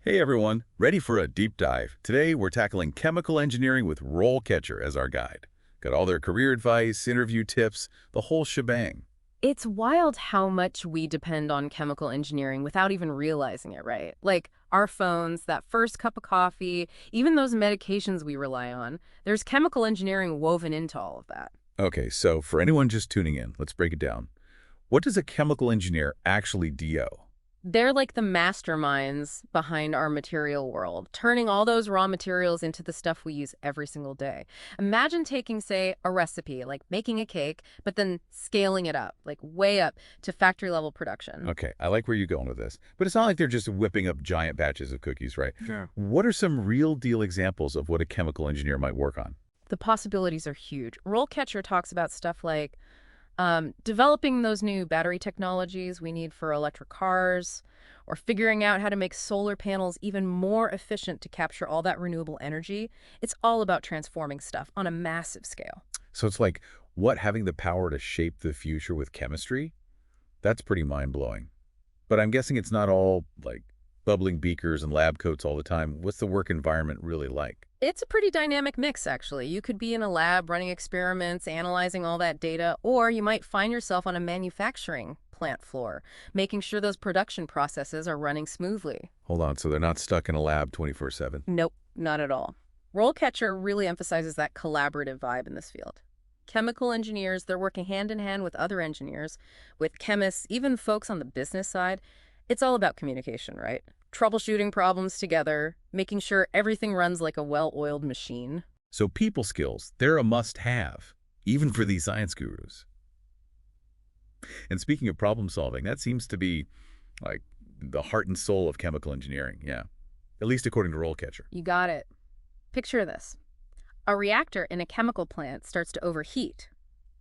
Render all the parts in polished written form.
Hey everyone, ready for a deep dive? Today we're tackling chemical engineering with RoleCatcher as our guide. Got all their career advice, interview tips, the whole shebang. It's wild how much we depend on chemical engineering without even realizing it, right? Like our phones, that first cup of coffee, even those medications we rely on. There's chemical engineering woven into all of that. Okay, so for anyone just tuning in, let's break it down. What does a chemical engineer actually do? They're like the masterminds behind our material world, turning all those raw materials into the stuff we use every single day. Imagine taking, say, a recipe, like making a cake, but then scaling it up, like way up to factory level production. Okay, I like where you're going with this, but it's not like they're just whipping up giant batches of cookies, right? Yeah. What are some real deal examples of what a chemical engineer might work on? The possibilities are huge. Rollcatcher talks about stuff like developing those new battery technologies we need for electric cars, or figuring out how to make solar panels even more efficient to capture all that renewable energy. It's all about transforming stuff on a massive scale. So it's like, what, having the power to shape the future with chemistry? That's pretty mind-blowing. But I'm guessing it's not all, like, bubbling beakers and lab coats all the time. What's the work environment really like? It's a pretty dynamic mix, actually. You could be in a lab running experiments, analyzing all that data, or you might find yourself on a manufacturing plant floor, making sure those production processes are running smoothly. Hold on, so they're not stuck in a lab 24/7? Nope, not at all. Rollcatcher really emphasizes that collaborative vibe in this field. Chemical engineers, they're working hand in hand with other engineers, with chemists, even folks on the business side. It's all about communication, right? Troubleshooting problems together, making sure everything runs like a well-oiled machine. So people skills, they're a must-have, even for these science gurus. And speaking of problem solving, that seems to be, like, the heart and soul of chemical engineering, yeah. At least according to RoleCatcher. You got it. Picture this. A reactor in a chemical plant starts to overheat.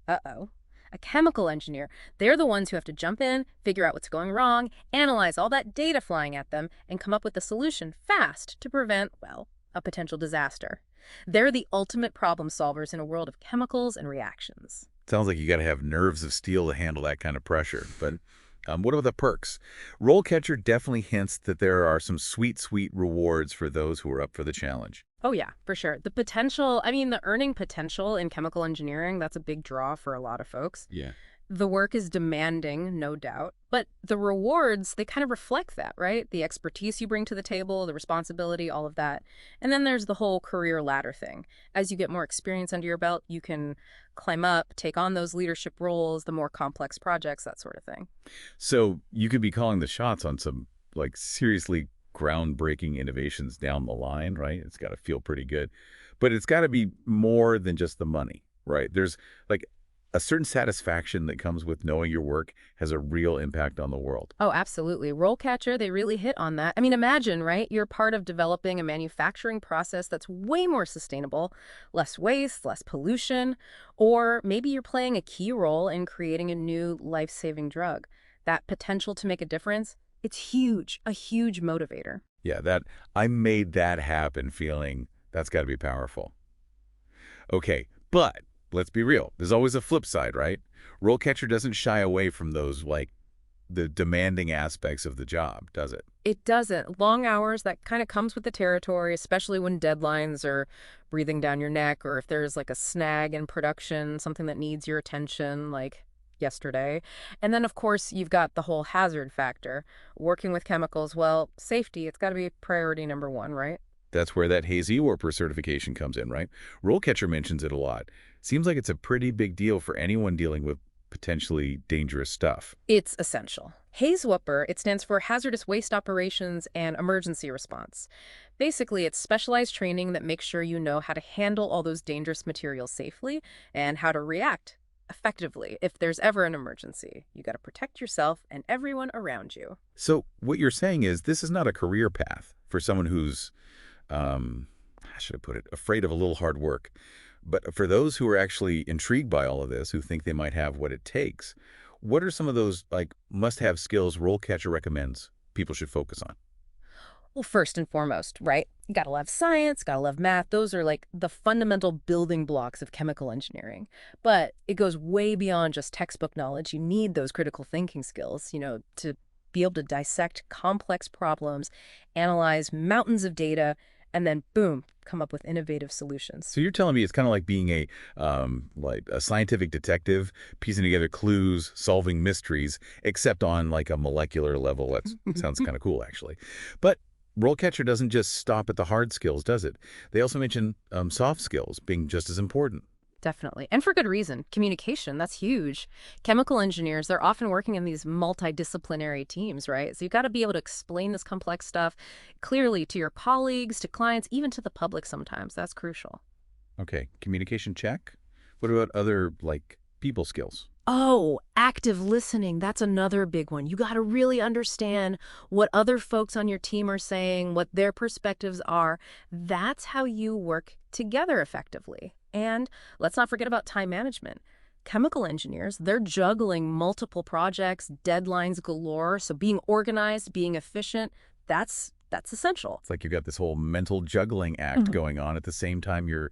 Uh-oh. A chemical engineer, they're the ones who have to jump in, figure out what's going wrong, analyze all that data flying at them, and come up with a solution fast to prevent, well, a potential disaster. They're the ultimate problem solvers in a world of chemicals and reactions. Sounds like you got to have nerves of steel to handle that kind of pressure. But what are the perks? RoleCatcher definitely hints that there are some sweet, sweet rewards for those who are up for the challenge. Oh yeah, for sure. The potential, the earning potential in chemical engineering, that's a big draw for a lot of folks. Yeah. The work is demanding, no doubt, but the rewards, they kind of reflect that, right? The expertise you bring to the table, the responsibility, all of that. And then there's the whole career ladder thing. As you get more experience under your belt, you can climb up, take on those leadership roles, the more complex projects, that sort of thing. So you could be calling the shots on some, like, seriously groundbreaking innovations down the line, right? It's got to feel pretty good. But it's got to be more than just the money, right? There's, like, a certain satisfaction that comes with knowing your work has a real impact on the world. Oh, absolutely. Rollcatcher, they really hit on that. Imagine, right? You're part of developing a manufacturing process that's way more sustainable, less waste, less pollution, or maybe you're playing a key role in creating a new life-saving drug. That potential to make a difference, it's huge, a huge motivator. Yeah, that I made that happen feeling, that's got to be powerful. Okay, but let's be real. There's always a flip side, right? RoleCatcher doesn't shy away from those, like, the demanding aspects of the job, does it? It doesn't. Long hours, that kind of comes with the territory, especially when deadlines are breathing down your neck, or if there's like a snag in production, something that needs your attention, like yesterday. And then, of course, you've got the whole hazard factor. Working with chemicals, well, safety, it's got to be priority number one, right? That's where that Hazy Warper certification comes in, right? RoleCatcher mentions it a lot. Seems like it's a pretty big deal for anyone dealing with potentially dangerous stuff. It's essential. HAZEWOPER, it stands for Hazardous Waste Operations and Emergency Response. Basically, it's specialized training that makes sure you know how to handle all those dangerous materials safely and how to react effectively if there's ever an emergency. You got to protect yourself and everyone around you. So what you're saying is this is not a career path for someone who's, how should I put it, afraid of a little hard work. But for those who are actually intrigued by all of this, who think they might have what it takes, what are some of those, like, must-have skills RoleCatcher recommends people should focus on? Well, first and foremost, right? You gotta love science, gotta love math. Those are like the fundamental building blocks of chemical engineering. But it goes way beyond just textbook knowledge. You need those critical thinking skills, to be able to dissect complex problems, analyze mountains of data, and then, boom, come up with innovative solutions. So you're telling me it's kind of like being like a scientific detective, piecing together clues, solving mysteries, except on like a molecular level. That sounds kind of cool, actually. But RoleCatcher doesn't just stop at the hard skills, does it? They also mention soft skills being just as important. Definitely. And for good reason. Communication, that's huge. Chemical engineers, they're often working in these multidisciplinary teams, right? So you've got to be able to explain this complex stuff clearly to your colleagues, to clients, even to the public sometimes. That's crucial. Okay, communication check. What about other like people skills? Oh, active listening. That's another big one. You got to really understand what other folks on your team are saying, what their perspectives are. That's how you work together effectively. And let's not forget about time management. Chemical engineers, they're juggling multiple projects, deadlines galore. So being organized, being efficient, that's essential. It's like you've got this whole mental juggling act going on at the same time you're,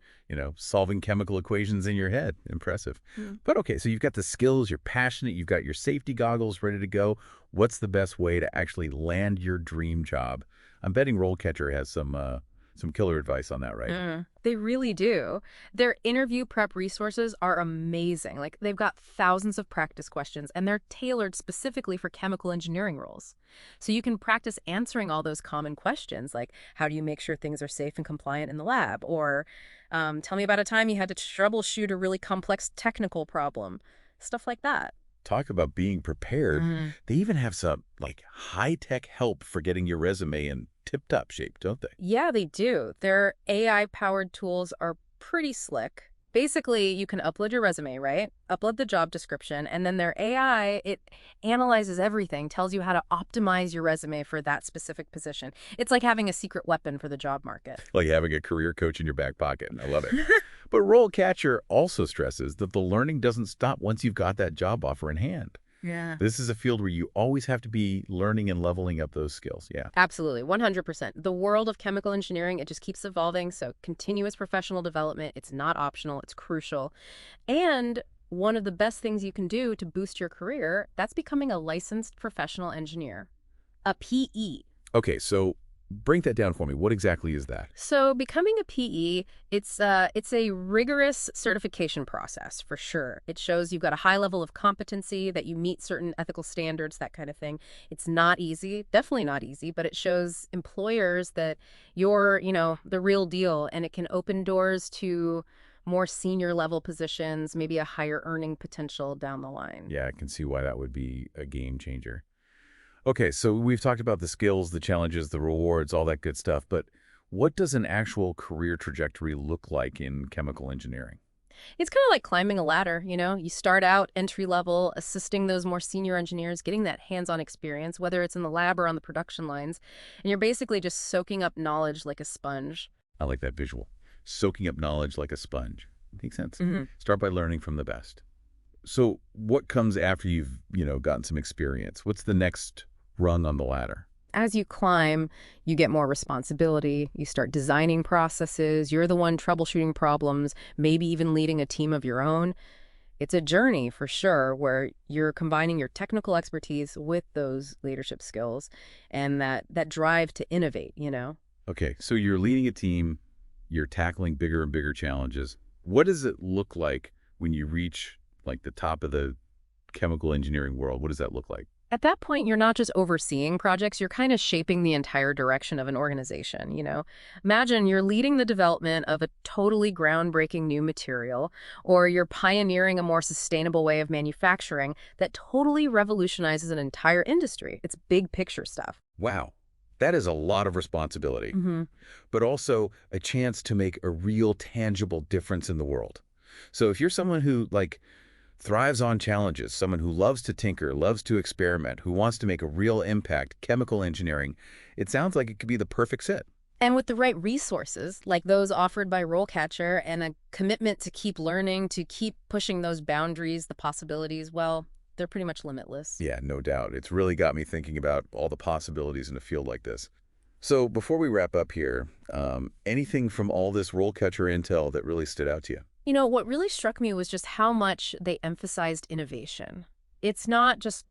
solving chemical equations in your head. Impressive. Mhm. But okay, so you've got the skills, you're passionate, you've got your safety goggles ready to go. What's the best way to actually land your dream job? I'm betting RoleCatcher has some killer advice on that, right? They really do. Their interview prep resources are amazing. Like they've got thousands of practice questions and they're tailored specifically for chemical engineering roles. So you can practice answering all those common questions like how do you make sure things are safe and compliant in the lab? Or tell me about a time you had to troubleshoot a really complex technical problem. Stuff like that. Talk about being prepared. They even have some like high-tech help for getting your resume in tip-top shape, don't they? Yeah, they do. Their AI-powered tools are pretty slick. Basically, you can upload your resume, right? Upload the job description, and then their AI, it analyzes everything, tells you how to optimize your resume for that specific position. It's like having a secret weapon for the job market. Like having a career coach in your back pocket. I love it. But RoleCatcher also stresses that the learning doesn't stop once you've got that job offer in hand. Yeah. This is a field where you always have to be learning and leveling up those skills. Yeah. Absolutely, 100%. The world of chemical engineering, it just keeps evolving, so continuous professional development, it's not optional, it's crucial. And one of the best things you can do to boost your career, that's becoming a licensed professional engineer, a PE. Okay, so break that down for me. What exactly is that? So becoming a PE, it's a rigorous certification process for sure. It shows you've got a high level of competency, that you meet certain ethical standards, that kind of thing. It's not easy, definitely not easy, but it shows employers that you're, the real deal, and it can open doors to more senior level positions, maybe a higher earning potential down the line. Yeah, I can see why that would be a game changer. Okay, so we've talked about the skills, the challenges, the rewards, all that good stuff, but what does an actual career trajectory look like in chemical engineering? It's kind of like climbing a ladder, You start out entry level, assisting those more senior engineers, getting that hands-on experience, whether it's in the lab or on the production lines, and you're basically just soaking up knowledge like a sponge. I like that visual. Soaking up knowledge like a sponge. Makes sense. hmm Start by learning from the best. So what comes after you've, gotten some experience? What's the next rung on the ladder? As you climb, you get more responsibility. You start designing processes. You're the one troubleshooting problems, maybe even leading a team of your own. It's a journey for sure where you're combining your technical expertise with those leadership skills and that drive to innovate. Okay, so you're leading a team, you're tackling bigger and bigger challenges. What does it look like when you reach like the top of the chemical engineering world? What does that look like? At that point, you're not just overseeing projects, you're kind of shaping the entire direction of an organization. Imagine you're leading the development of a totally groundbreaking new material, or you're pioneering a more sustainable way of manufacturing that totally revolutionizes an entire industry. It's big picture stuff. Wow, that is a lot of responsibility, hmm but also a chance to make a real tangible difference in the world. So if you're someone who thrives on challenges, someone who loves to tinker, loves to experiment, who wants to make a real impact, chemical engineering, it sounds like it could be the perfect fit. And with the right resources, like those offered by RoleCatcher, and a commitment to keep learning, to keep pushing those boundaries, the possibilities, well, they're pretty much limitless. Yeah, no doubt. It's really got me thinking about all the possibilities in a field like this. So before we wrap up here, anything from all this RoleCatcher intel that really stood out to you? What really struck me was just how much they emphasized innovation. It's not just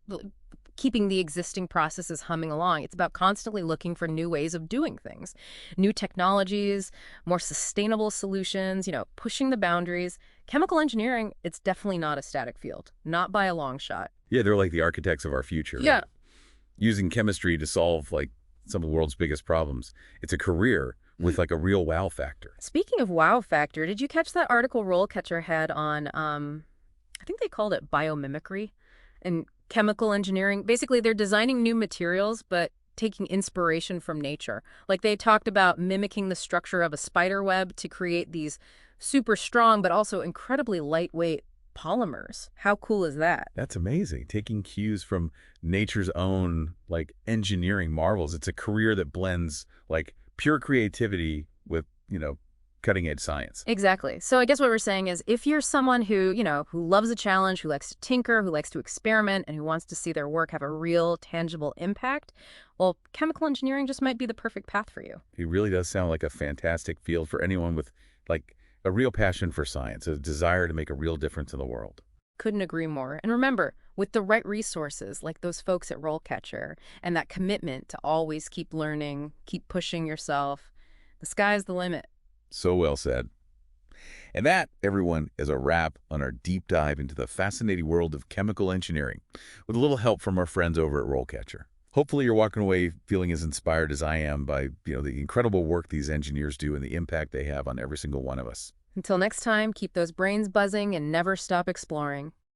keeping the existing processes humming along. It's about constantly looking for new ways of doing things, new technologies, more sustainable solutions, pushing the boundaries. Chemical engineering, it's definitely not a static field, not by a long shot. Yeah, they're like the architects of our future, Yeah. right? Using chemistry to solve, like, some of the world's biggest problems. It's a career with, like, a real wow factor. Speaking of wow factor, did you catch that article RoleCatcher had on, I think they called it biomimicry and chemical engineering? Basically, they're designing new materials, but taking inspiration from nature. Like they talked about mimicking the structure of a spider web to create these super strong, but also incredibly lightweight polymers. How cool is that? That's amazing. Taking cues from nature's own, like, engineering marvels. It's a career that blends, like, pure creativity with, cutting-edge science. Exactly. So I guess what we're saying is if you're someone who loves a challenge, who likes to tinker, who likes to experiment, and who wants to see their work have a real, tangible impact, well, chemical engineering just might be the perfect path for you. It really does sound like a fantastic field for anyone with, like, a real passion for science, a desire to make a real difference in the world. Couldn't agree more. And remember, with the right resources, like those folks at RoleCatcher, and that commitment to always keep learning, keep pushing yourself, the sky's the limit. So well said. And that, everyone, is a wrap on our deep dive into the fascinating world of chemical engineering, with a little help from our friends over at RoleCatcher. Hopefully you're walking away feeling as inspired as I am by, the incredible work these engineers do and the impact they have on every single one of us. Until next time, keep those brains buzzing and never stop exploring.